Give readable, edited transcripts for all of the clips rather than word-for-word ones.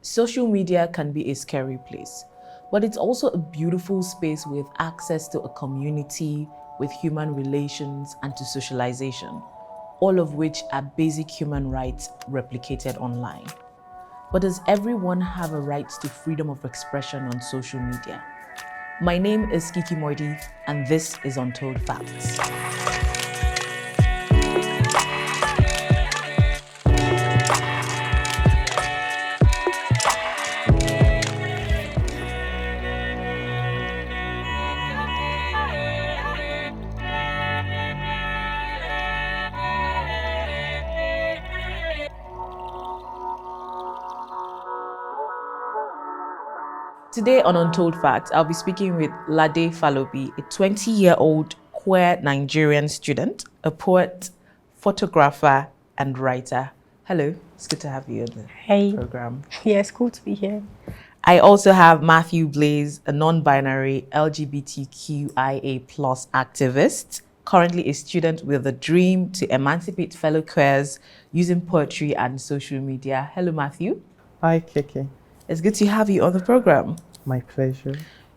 Social media can be a scary place, but it's also a beautiful space with access to a community, with human relations, and to socialization, all of which are basic human rights replicated online. But does everyone have a right to freedom of expression on social media? My name is Kiki Mordi, and this is Untold Facts. Today on Untold Facts, I'll be speaking with Lade Falobi, a 20-year-old queer Nigerian student, a poet, photographer, and writer. Hello, it's good to have you on the program. Yeah, it's cool to be here. I also have Matthew Blaise, a non-binary LGBTQIA+ activist, currently a student with a dream to emancipate fellow queers using poetry and social media. Hello, Matthew. Hi, Kiki. It's good to have you on the program. My pleasure.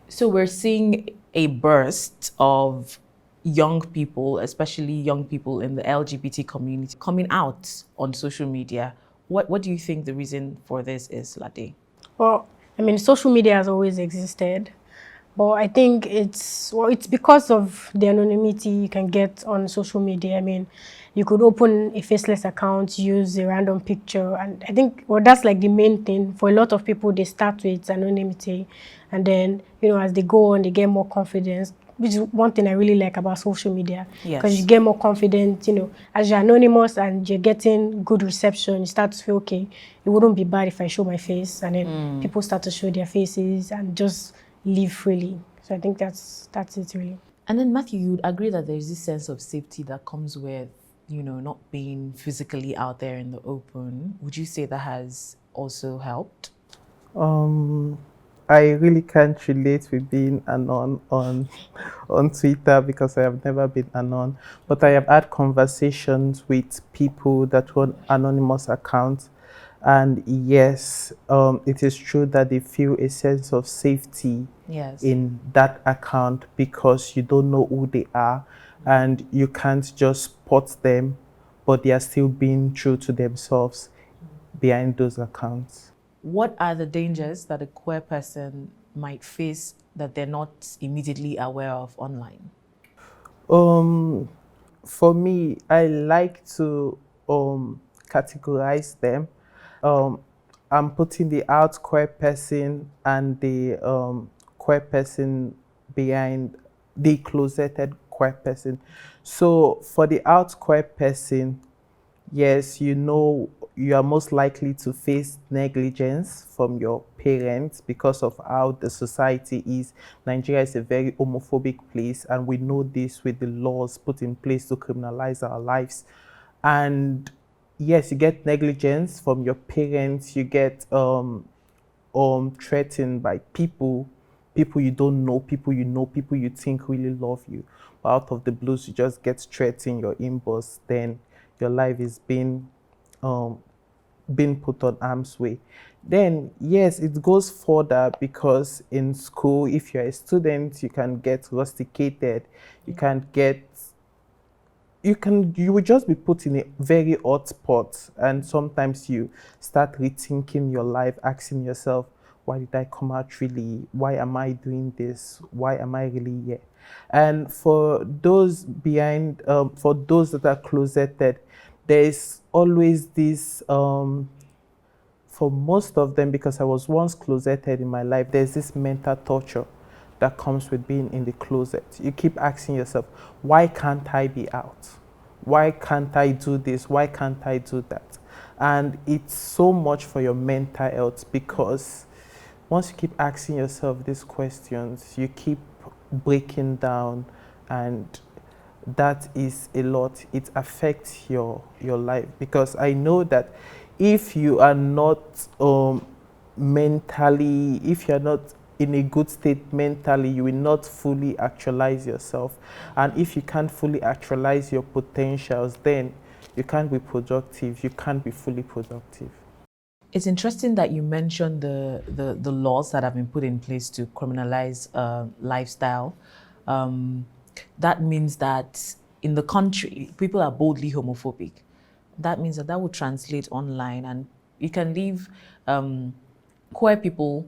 So we're seeing a burst of young people, especially young people in the LGBT community, coming out on social media. What do you think the reason for this is, Lade? Well, I mean, social media has always existed, but I think it's because of the anonymity you can get on social media. I mean, you could open a faceless account, use a random picture, and I think that's like the main thing for a lot of people. They start with anonymity, and then as they go on, they get more confidence. Which is one thing I really like about social media, because you get more confident. As you're anonymous and you're getting good reception, you start to feel okay. It wouldn't be bad if I show my face, and then people start to show their faces and just live freely. So I think that's it really. And then Matthew, you'd agree that there's this sense of safety that comes with, not being physically out there in the open. Would you say that has also helped? I really can't relate with being anon on Twitter because I have never been anon. But I have had conversations with people that run anonymous accounts. And yes, it is true that they feel a sense of safety in that account because you don't know who they are and you can't just spot them, but they are still being true to themselves behind those accounts. What are the dangers that a queer person might face that they're not immediately aware of online? For me, I like to categorize them. I'm putting the out queer person and the queer person behind the closeted queer person. So for the out queer person, yes, you are most likely to face negligence from your parents because of how the society is. Nigeria is a very homophobic place, and we know this with the laws put in place to criminalize our lives. And yes, you get negligence from your parents, you get threatened by people you don't know, people people you think really love you. But out of the blues, you just get threatened, your inbox, then your life is being put on arm's way. Then yes, it goes further because in school, if you're a student, you can get rusticated, you will just be put in a very odd spot, and sometimes you start rethinking your life, asking yourself, why did I come out really? Why am I doing this? Why am I really here? And for those for those that are closeted, there is always this, for most of them, because I was once closeted in my life, there's this mental torture that comes with being in the closet. You keep asking yourself, why can't I be out? Why can't I do this? Why can't I do that? And it's so much for your mental health, because once you keep asking yourself these questions, you keep breaking down, and that is a lot. It affects your life, because I know that if you are not mentally, if you're not in a good state mentally, you will not fully actualize yourself. And if you can't fully actualize your potentials, then you can't be productive. You can't be fully productive. It's interesting that you mentioned the laws that have been put in place to criminalize lifestyle. Um, that means that in the country, people are boldly homophobic. That means that will translate online, and you can leave queer people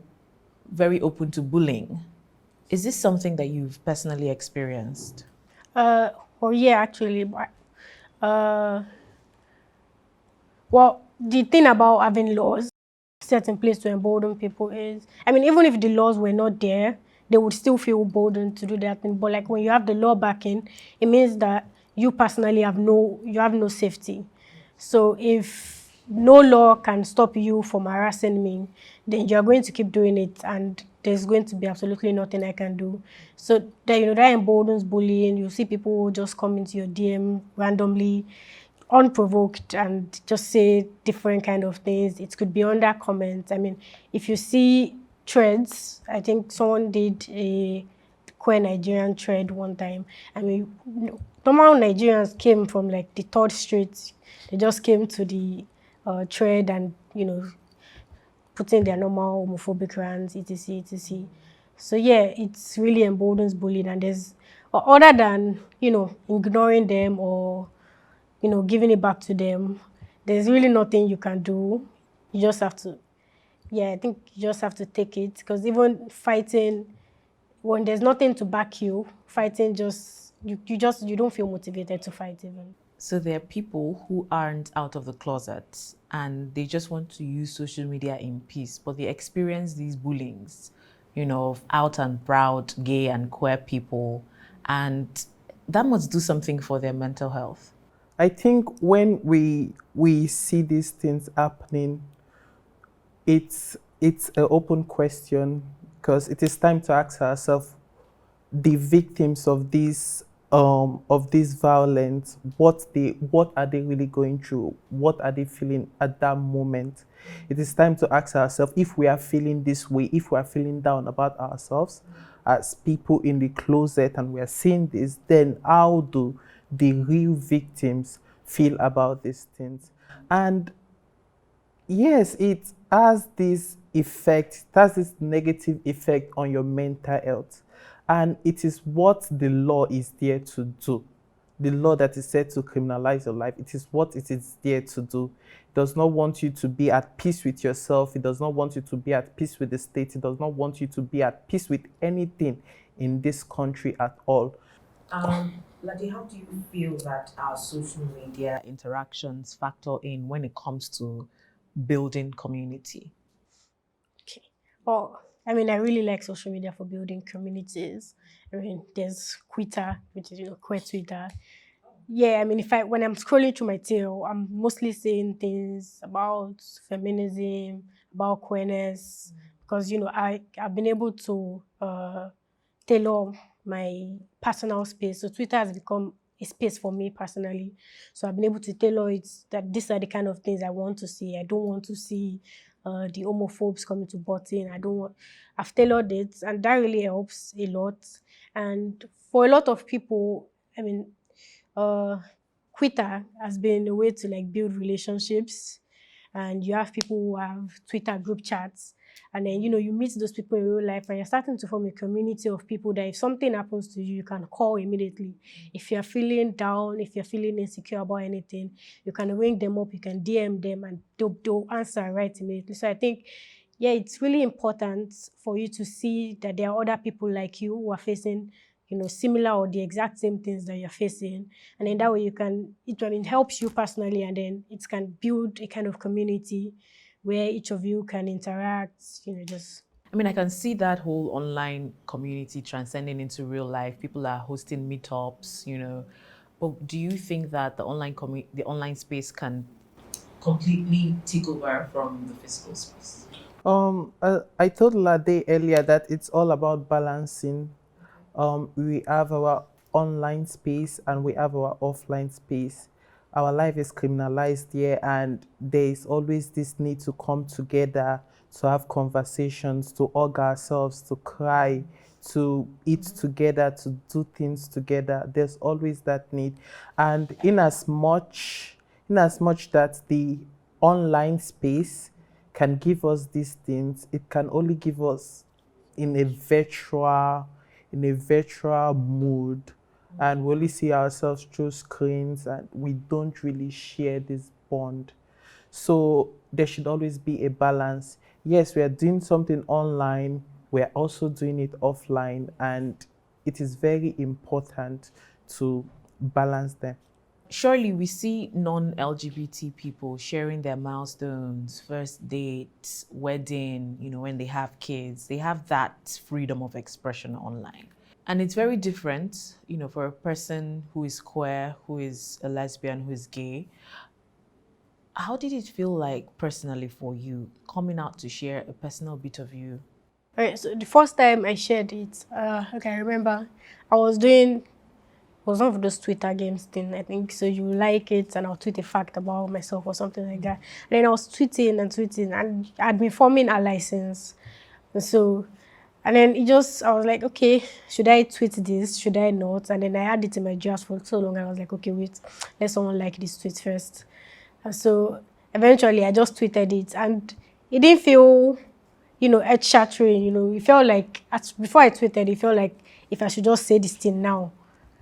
very open to bullying. Is this something that you've personally experienced? Oh yeah, actually, but, uh, well, the thing about having laws set in place to embolden people is, I mean, even if the laws were not there, they would still feel emboldened to do that thing. But like when you have the law backing, it means that you personally you have no safety. So if no law can stop you from harassing me, then you're going to keep doing it, and there's going to be absolutely nothing I can do. So that, that emboldens bullying. You see people who just come into your DM randomly, unprovoked, and just say different kind of things. It could be under comments. I mean, if you see threads, I think someone did a queer Nigerian thread one time. I mean, normal Nigerians came from like the third street. They just came to the thread and, putting their normal homophobic rants, etc., etc. So yeah, it's really emboldens bullying, and there's other than ignoring them or giving it back to them, there's really nothing you can do. You just have to, yeah, I think you just have to take it, because even fighting, when there's nothing to back you, fighting just, you don't feel motivated to fight even. So there are people who aren't out of the closet and they just want to use social media in peace, but they experience these bullyings, of out and proud gay and queer people, and that must do something for their mental health. I think when we see these things happening, it's an open question, because it is time to ask ourselves, the victims of this violence, what are they really going through? What are they feeling at that moment? It is time to ask ourselves, if we are feeling this way, if we are feeling down about ourselves as people in the closet and we are seeing this, then how do the real victims feel about these things? And yes, it has this effect, it has this negative effect on your mental health. And it is what the law is there to do. The law that is said to criminalize your life, it is what it is there to do. It does not want you to be at peace with yourself. It does not want you to be at peace with the state. It does not want you to be at peace with anything in this country at all. Lade, how do you feel that our social media interactions factor in when it comes to building community? Okay. Well, I mean, I really like social media for building communities. I mean, there's Twitter, which is queer Twitter. Yeah, I mean, when I'm scrolling through my tail, I'm mostly seeing things about feminism, about queerness, because I've been able to tailor my personal space. So Twitter has become a space for me personally. So I've been able to tailor it, that these are the kind of things I want to see. I don't want to see the homophobes coming to button. I've tailored it, and that really helps a lot. And for a lot of people, I mean, uh, Twitter has been a way to like build relationships, and you have people who have Twitter group chats, and then you meet those people in real life, and you're starting to form a community of people that if something happens to you, you can call immediately. If you're feeling down, if you're feeling insecure about anything, you can ring them up, you can DM them, and they'll answer right immediately. So I think, yeah, it's really important for you to see that there are other people like you who are facing similar or the exact same things that you're facing. And then that way it helps you personally, and then it can build a kind of community where each of you can interact, just. I mean, I can see that whole online community transcending into real life. People are hosting meetups. But do you think that the online space can completely take over from the physical space? I told Lade earlier that it's all about balancing. We have our online space and we have our offline space. Our life is criminalized here, and there is always this need to come together, to have conversations, to hug ourselves, to cry, to eat together, to do things together. There's always that need. And in as much that the online space can give us these things, it can only give us in a virtual mood, and we only see ourselves through screens, and we don't really share this bond. So there should always be a balance. Yes, we are doing something online, we're also doing it offline, and it is very important to balance them. Surely we see non-LGBT people sharing their milestones, first dates, wedding, when they have kids. They have that freedom of expression online. And it's very different, for a person who is queer, who is a lesbian, who is gay. How did it feel like personally for you, coming out to share a personal bit of you? All right, so the first time I shared it, okay, I remember I was doing, was one of those Twitter games thing, I think. So you like it and I'll tweet a fact about myself or something like that. And then I was tweeting and I'd been forming a license. And so, and then I was like, okay, should I tweet this? Should I not? And then I had it in my drafts for so long. I was like, okay, wait, let someone like this tweet first. And so eventually I just tweeted it and it didn't feel, earth-shattering, It felt like, before I tweeted, it felt like if I should just say this thing now,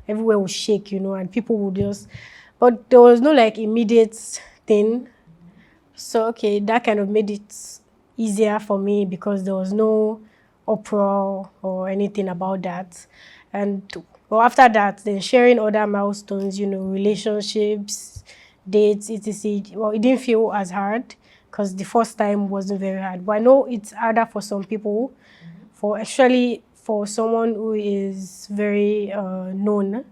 everywhere would shake, and people would just, but there was no like immediate thing. So, okay, that kind of made it easier for me because there was no uproar or anything about that. And well, after that, then sharing other milestones, relationships, dates, etc. Well, it didn't feel as hard because the first time wasn't very hard. But I know it's harder for some people, for someone who is very known.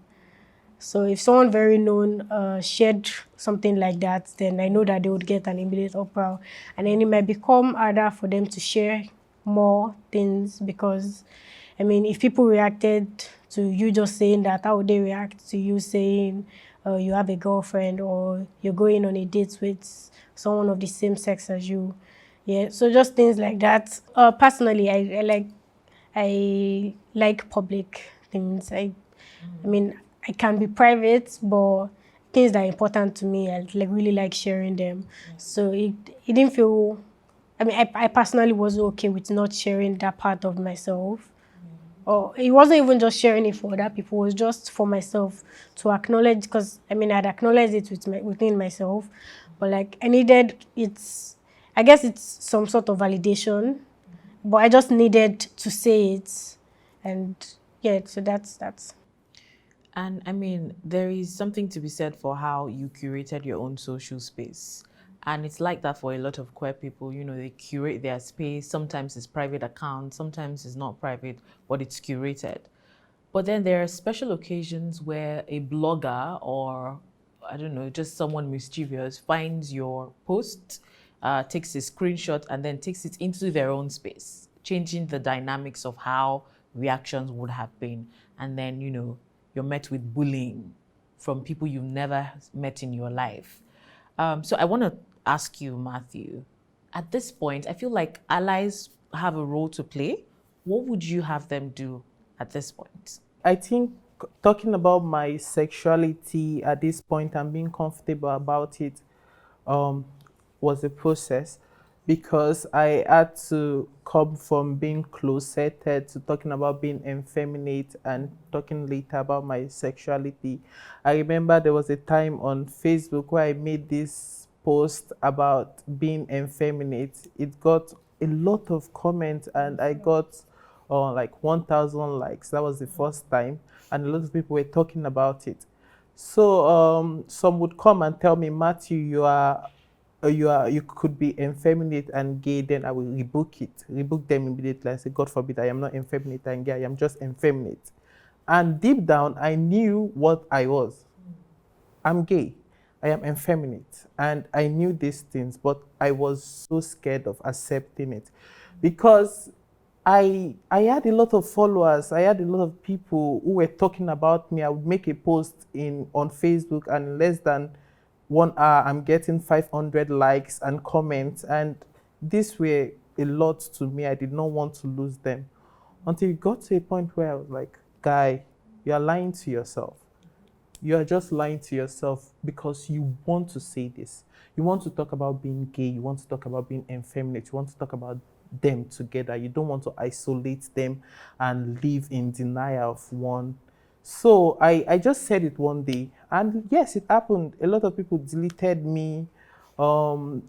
So if someone very known shared something like that, then I know that they would get an immediate uproar. And then it might become harder for them to share more things because, if people reacted to you just saying that, how would they react to you saying you have a girlfriend or you're going on a date with someone of the same sex as you? Yeah, so just things like that. Personally, I like public things. I can be private, but things that are important to me, I really like sharing them. So it didn't feel. I personally wasn't okay with not sharing that part of myself. Or it wasn't even just sharing it for other people. It was just for myself to acknowledge, because I'd acknowledged it within myself, but like I needed it's. I guess it's some sort of validation, but I just needed to say it, and yeah. So that's. And there is something to be said for how you curated your own social space. And it's like that for a lot of queer people. They curate their space. Sometimes it's private account, sometimes it's not private, but it's curated. But then there are special occasions where a blogger or, I don't know, just someone mischievous finds your post, takes a screenshot, and then takes it into their own space, changing the dynamics of how reactions would have been. And then, you're met with bullying from people you've never met in your life. So I want to ask you, Matthew, at this point, I feel like allies have a role to play. What would you have them do at this point? I think talking about my sexuality at this point and being comfortable about it um, was a process, because I had to come from being closeted to talking about being effeminate and talking later about my sexuality. I remember there was a time on Facebook where I made this post about being effeminate. It got a lot of comments and I got like 1,000 likes. That was the first time, and a lot of people were talking about it. So some would come and tell me, Matthew, you could be effeminate and gay. Then I will rebook them immediately. I say, God forbid, I am not effeminate and gay. I am just effeminate. And deep down, I knew what I was. I'm gay. I am effeminate. And I knew these things, but I was so scared of accepting it because I had a lot of followers. I had a lot of people who were talking about me. I would make a post on Facebook, and in less than 1 hour, I'm getting 500 likes and comments. And these were a lot to me. I did not want to lose them until it got to a point where I was like, guy, you're lying to yourself. you are just lying to yourself because you want to say this. You want to talk about being gay, you want to talk about being effeminate, you want to talk about them together. You don't want to isolate them and live in denial of one. So I just said it one day, and yes, it happened. A lot of people deleted me.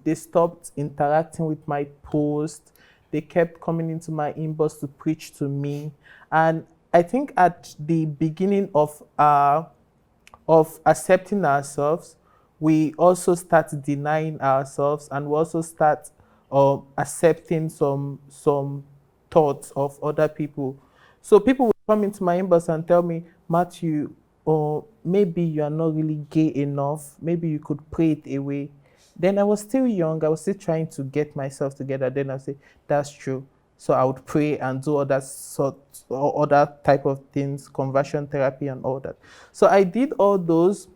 They stopped interacting with my post. They kept coming into my inbox to preach to me. And I think at the beginning of accepting ourselves, we also start denying ourselves, and we also start accepting some thoughts of other people. So people will come into my inbox and tell me, Matthew, or maybe you are not really gay enough. Maybe you could pray it away. Then I was still young. I was still trying to get myself together. Then I say, that's true. So I would pray and do other sort or other type of things, conversion therapy and all that. So I did all those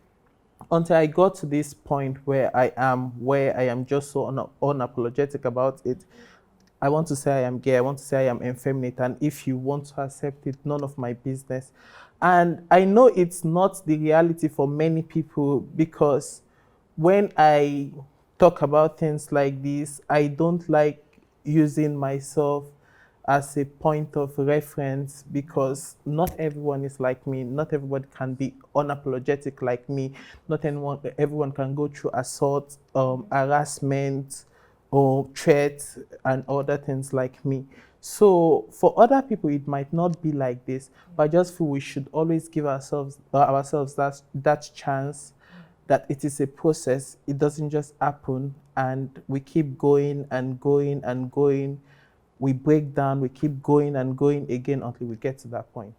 until I got to this point where I am just so unapologetic about it. I want to say I am gay, I want to say I am effeminate, and if you want to accept it, none of my business. And I know it's not the reality for many people, because when I talk about things like this, I don't like using myself as a point of reference, because not everyone is like me. Not everybody can be unapologetic like me. Not everyone can go through assault, harassment, or threats and other things like me. So for other people, it might not be like this, but I just feel we should always give ourselves that chance, that it is a process. It doesn't just happen, and we keep going and going and going. We break down, we keep going and going again until we get to that point.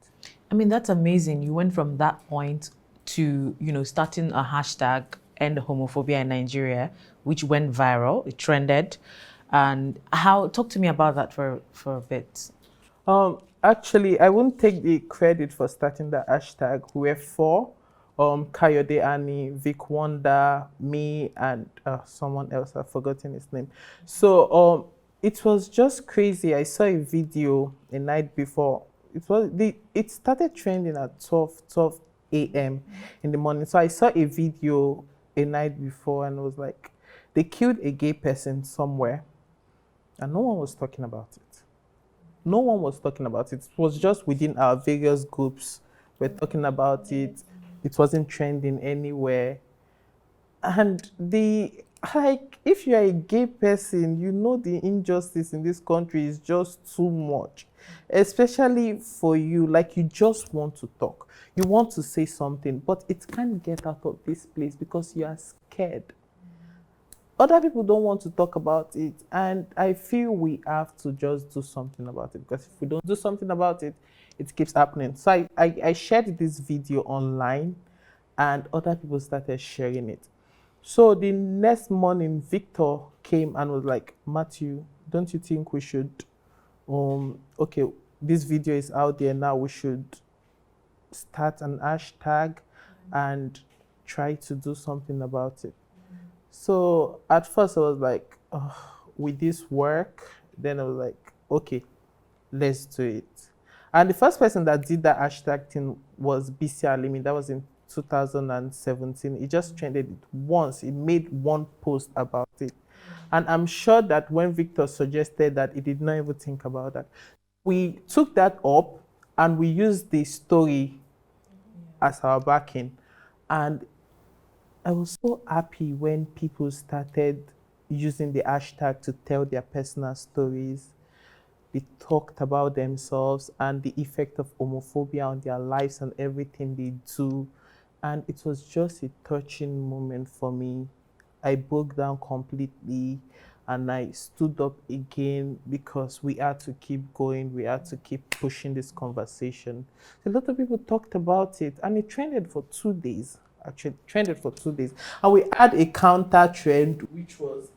I mean, that's amazing. You went from that point to, starting a hashtag, End Homophobia in Nigeria, which went viral, it trended. And talk to me about that for a bit. Actually, I won't take the credit for starting the hashtag. We were four, Kayode Ani, Vic Wanda, me, and someone else, I've forgotten his name. So it was just crazy. I saw a video a night before. It started trending at 12 a.m. in the morning. So I saw a video a night before, and it was like, they killed a gay person somewhere, and no one was talking about it. No one was talking about it. It was just within our various groups. We're talking about it. It wasn't trending anywhere. And if you're a gay person, you know the injustice in this country is just too much. Especially for you, like, you just want to talk. You want to say something, but it can't get out of this place because you are scared. Other people don't want to talk about it, and I feel we have to just do something about it, because if we don't do something about it, it keeps happening. So I shared this video online, and other people started sharing it. So the next morning, Victor came and was like, Matthew, don't you think we should, okay, this video is out there now, we should start an hashtag and try to do something about it. So at first I was like, oh, with this work? Then I was like, okay, let's do it. And the first person that did that hashtag thing was BC Alimi. That was in 2017. It just trended it once. It made one post about it. And I'm sure that when Victor suggested that, he did not even think about that. We took that up and we used the story as our backing. And I was so happy when people started using the hashtag to tell their personal stories. They talked about themselves and the effect of homophobia on their lives and everything they do. And it was just a touching moment for me. I broke down completely and I stood up again, because we had to keep going. We had to keep pushing this conversation. A lot of people talked about it, and it trended for 2 days. Actually trended for 2 days, and we had a counter trend, which was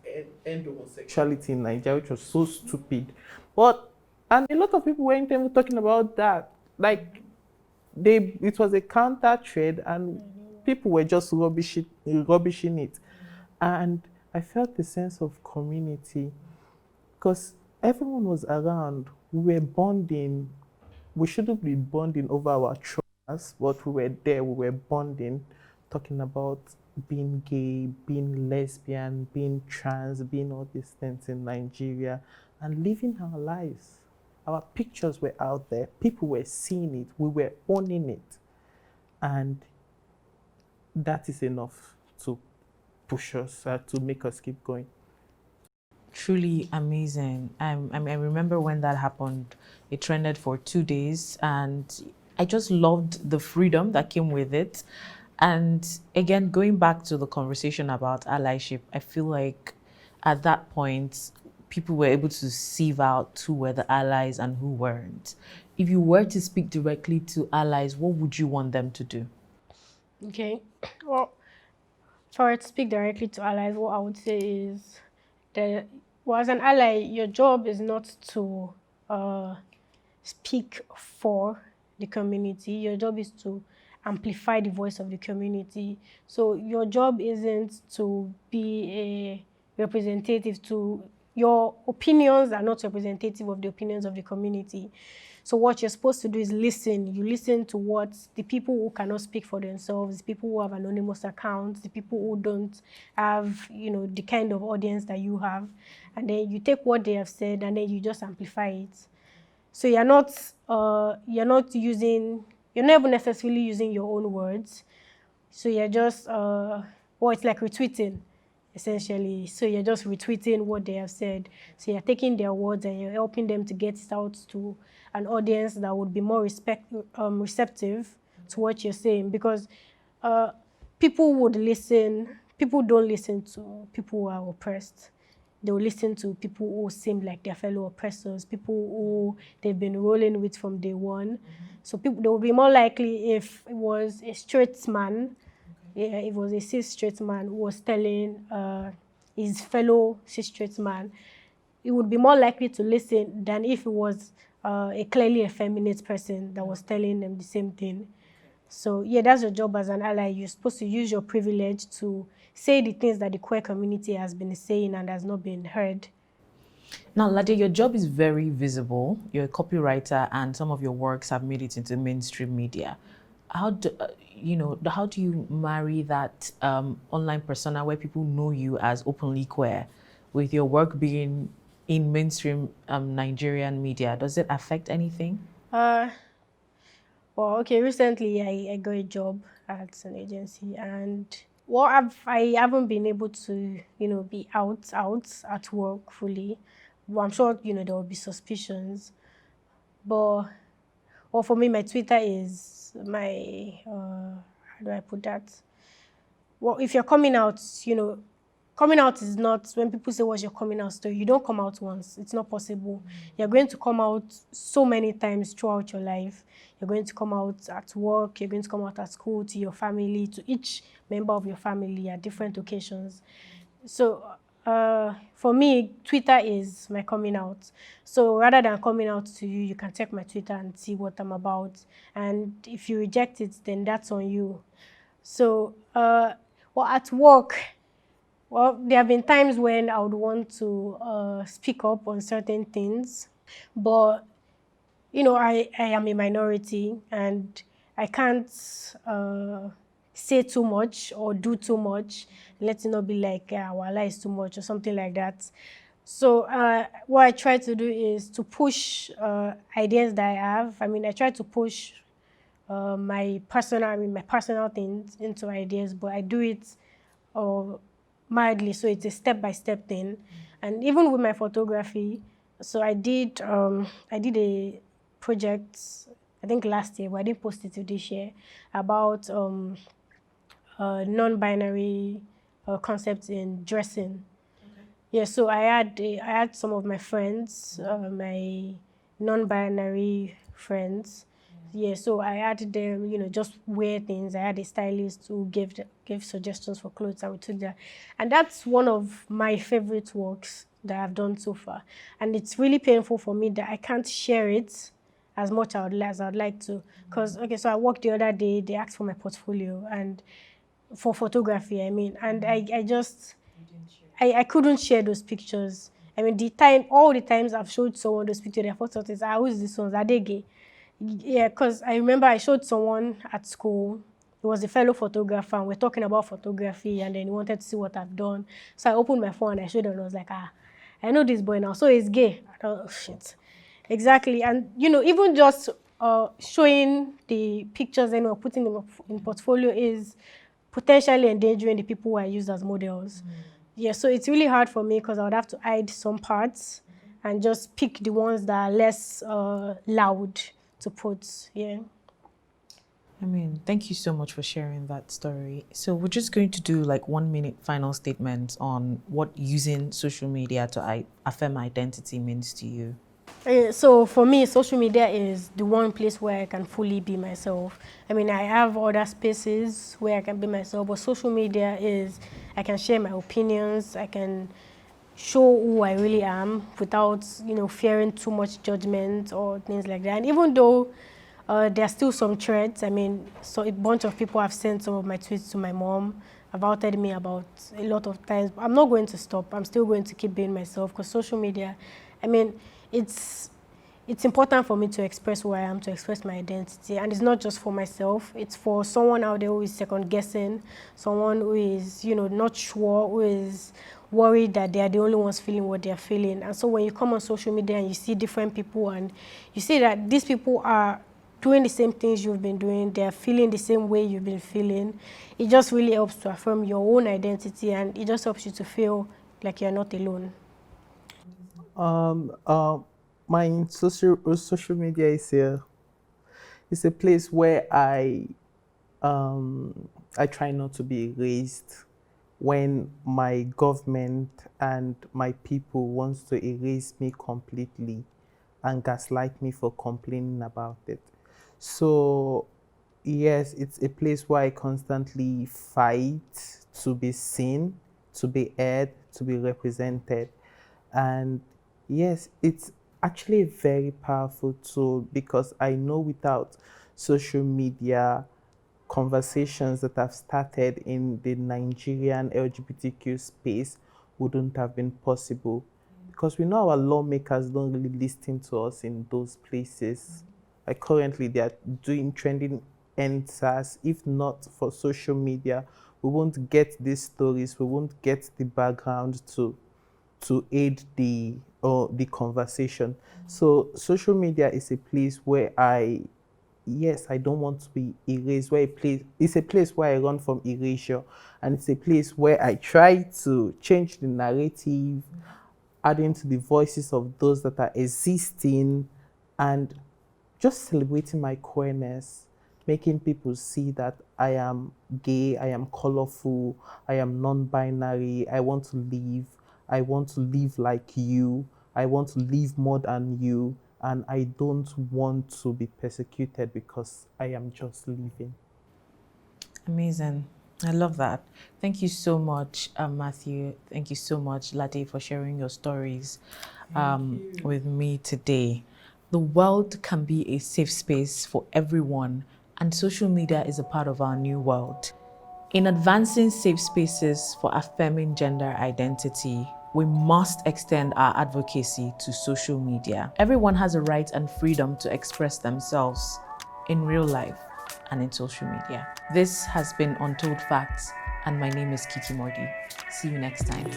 end homosexuality in Nigeria, which was so stupid. And a lot of people weren't even talking about that. Like, it was a counter trend, and people were just rubbishing it. And I felt a sense of community, because everyone was around. We were bonding. We shouldn't be bonding over our traumas, but we were there. We were bonding. talking about being gay, being lesbian, being trans, being all these things in Nigeria, and living our lives. Our pictures were out there. People were seeing it. We were owning it. And that is enough to push us, to make us keep going. Truly amazing. I remember when that happened, it trended for 2 days, and I just loved the freedom that came with it. And again, going back to the conversation about allyship, I feel like at that point, people were able to sieve out who were the allies and who weren't. If you were to speak directly to allies, what would you want them to do? Okay. Well, for it to speak directly to allies, what I would say is that, well, as an ally, your job is not to speak for the community. Your job is to amplify the voice of the community. So your job isn't to be a representative to, your opinions are not representative of the opinions of the community. So what you're supposed to do is listen. You listen to what the people who cannot speak for themselves, the people who have anonymous accounts, the people who don't have, the kind of audience that you have. And then you take what they have said and then you just amplify it. So you're not even necessarily using your own words. So you're just, it's like retweeting, essentially. So you're just retweeting what they have said. So you're taking their words and you're helping them to get it out to an audience that would be more receptive to what you're saying. Because people don't listen to people who are oppressed. They will listen to people who seem like their fellow oppressors, people who they've been rolling with from day one. So they will be more likely if it was a straight man, it was a cis straight man who was telling his fellow cis straight man, he would be more likely to listen than if it was a clearly effeminate person that was telling them the same thing. So yeah, that's your job as an ally. You're supposed to use your privilege to say the things that the queer community has been saying and has not been heard. Now, Lade, your job is very visible. You're a copywriter, and some of your works have made it into mainstream media. How do you marry that online persona where people know you as openly queer with your work being in mainstream Nigerian media? Does it affect anything? Recently I got a job at an agency, and I haven't been able to, be out at work fully. But I'm sure, there will be suspicions. But, for me, my Twitter is my, how do I put that? Well, if you're coming out, coming out is not, when people say what's your coming out story, you don't come out once. It's not possible. You're going to come out so many times throughout your life. You're going to come out at work. You're going to come out at school, to your family, to each member of your family at different occasions. So for me, Twitter is my coming out. So rather than coming out to you, you can check my Twitter and see what I'm about. And if you reject it, then that's on you. So, at work, there have been times when I would want to speak up on certain things, but, I am a minority and I can't say too much or do too much. Let it not be like our lie is too much or something like that. So what I try to do is to push ideas that I have. I try to push my personal things into ideas, but I do it mildly, so it's a step-by-step thing. And even with my photography, so I did a project, I think last year, but I didn't post it till this year, about non-binary concepts in dressing. Okay. Yeah, so I had some of my friends, my non-binary friends. Yeah, so I had them, just wear things. I had a stylist who gave suggestions for clothes, and we took that. And that's one of my favorite works that I've done so far. And it's really painful for me that I can't share it as much as I'd like to. Because, so I worked the other day, they asked for my portfolio, and for photography, and I couldn't share those pictures. All the times I've showed someone those pictures, their photos, who is this one? Are they gay? Yeah, because I remember I showed someone at school, He was a fellow photographer, and we're talking about photography, and then he wanted to see what I've done. So I opened my phone and I showed him, and I was like, I know this boy now, so he's gay. I thought, oh, shit. Exactly. And, even just showing the pictures and putting them in portfolio is potentially endangering the people who are used as models. Yeah, so it's really hard for me because I would have to hide some parts and just pick the ones that are less loud to put. Yeah. I mean, thank you so much for sharing that story. So we're just going to do like 1 minute final statement on what using social media to affirm identity means to you. So for me, social media is the one place where I can fully be myself. I mean, I have other spaces where I can be myself, but social media is, I can share my opinions, I can show who I really am without, fearing too much judgment or things like that. And even though there are still some threats, I mean, so a bunch of people have sent some of my tweets to my mom, have outed me about a lot of times. But I'm not going to stop. I'm still going to keep being myself because social media, I mean, it's important for me to express who I am, to express my identity. And it's not just for myself. It's for someone out there who is second guessing, someone who is, not sure, who is worried that they are the only ones feeling what they are feeling. And so when you come on social media and you see different people and you see that these people are doing the same things you've been doing, they're feeling the same way you've been feeling, it just really helps to affirm your own identity, and it just helps you to feel like you're not alone. My social media is a place where I try not to be erased when my government and my people wants to erase me completely and gaslight me for complaining about it. So yes, it's a place where I constantly fight to be seen, to be heard, to be represented. And yes, it's actually a very powerful tool because I know without social media, conversations that have started in the Nigerian LGBTQ space wouldn't have been possible because we know our lawmakers don't really listen to us in those places. Like currently, they are doing trending NSAS. If not for social media, we won't get these stories. We won't get the background to aid the conversation. So social media is a place where I don't want to be erased. It's a place where I run from erasure, and it's a place where I try to change the narrative, adding to the voices of those that are existing, and just celebrating my queerness, making people see that I am gay, I am colorful, I am non-binary, I want to live like you, I want to live more than you, and I don't want to be persecuted because I am just living. Amazing. I love that. Thank you so much, Matthew. Thank you so much, Lade, for sharing your stories with me today. The world can be a safe space for everyone, and social media is a part of our new world. In advancing safe spaces for affirming gender identity, we must extend our advocacy to social media. Everyone has a right and freedom to express themselves in real life and in social media. This has been Untold Facts, and my name is Kiki Mordi. See you next time.